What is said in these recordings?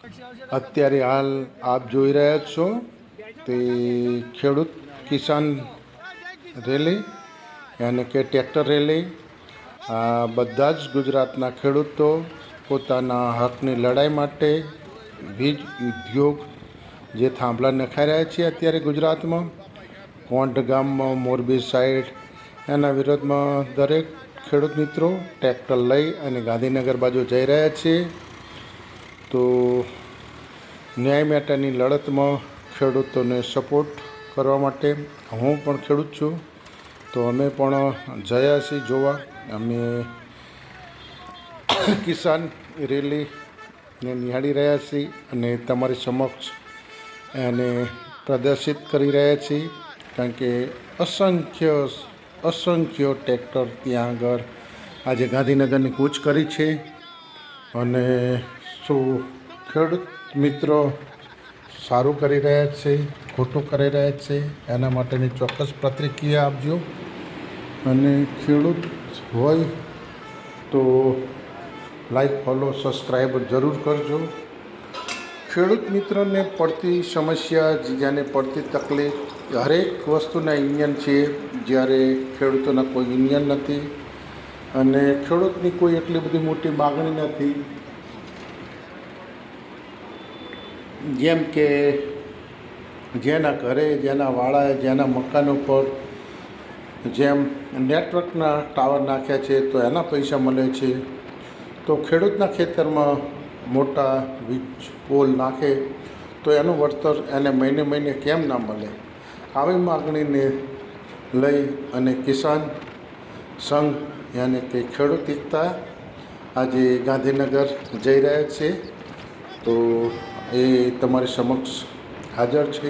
અત્યારે હાલ આપ જોઈ રહ્યા છો તે ખેડૂત કિસાન રેલી યાની કે ટ્રેક્ટર રેલી. આ બધા જ ગુજરાતના ખેડૂતો પોતાના હકની લડાઈ માટે વીજ ઉદ્યોગ જે થાંભલા નખાઈ રહ્યા છે અત્યારે ગુજરાતમાં કોંઢ ગામમાં, મોરબી સાઈડ, એના વિરોધમાં દરેક ખેડૂત મિત્રો ટ્રેક્ટર લઈ અને ગાંધીનગર બાજુ જઈ રહ્યા છે. તો ન્યાય માટેની લડતમાં ખેડૂતોને સપોર્ટ કરવા માટે હું પણ ખેડૂત છું, તો અમે પણ જયા છીએ જોવા. અમે કિસાન રેલીને નિહાળી રહ્યા છીએ અને તમારી સમક્ષ એને પ્રદર્શિત કરી રહ્યા છીએ, કારણ કે અસંખ્ય ટ્રેક્ટર ત્યાં આગળ આજે ગાંધીનગરની કૂચ કરી છે. અને શું ખેડૂત મિત્રો સારું કરી રહ્યા છે, ખોટું કરી રહ્યા છે, એના માટેની ચોક્કસ પ્રતિક્રિયા આપજો. અને ખેડૂત હોય તો લાઈક, ફોલો, સબસ્ક્રાઈબ જરૂર કરજો. ખેડૂત મિત્રોને પડતી સમસ્યા, જેને પડતી તકલીફ, હરેક વસ્તુના યુનિયન છે, જ્યારે ખેડૂતોના કોઈ યુનિયન નથી અને ખેડૂતની કોઈ એટલી બધી મોટી માગણી નથી. જેમ કે જેના ઘરે, જેના વાળાએ, જેના મકાનો પર જેમ નેટવર્કના ટાવર નાખ્યા છે તો એના પૈસા મળે છે, તો ખેડૂતના ખેતરમાં મોટા વીજ પોલ નાખે તો એનું વળતર એને મહિને મહિને કેમ ના મળે? આવી માગણીને લઈ અને કિસાન સંઘ યાની કે ખેડૂત એકતા આજે ગાંધીનગર જઈ રહ્યા છે. તો એ તમારી સમક્ષ હાજર છે.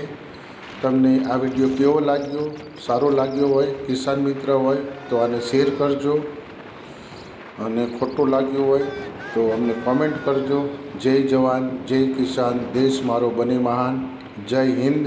તમને આ વિડીયો કેવો લાગ્યો? સારો લાગ્યો હોય, કિસાન મિત્ર હોય તો આને શેર કરજો, અને ખોટું લાગ્યું હોય તો અમને કોમેન્ટ કરજો. જય જવાન, જય કિસાન, દેશ મારો બને મહાન. જય હિન્દ.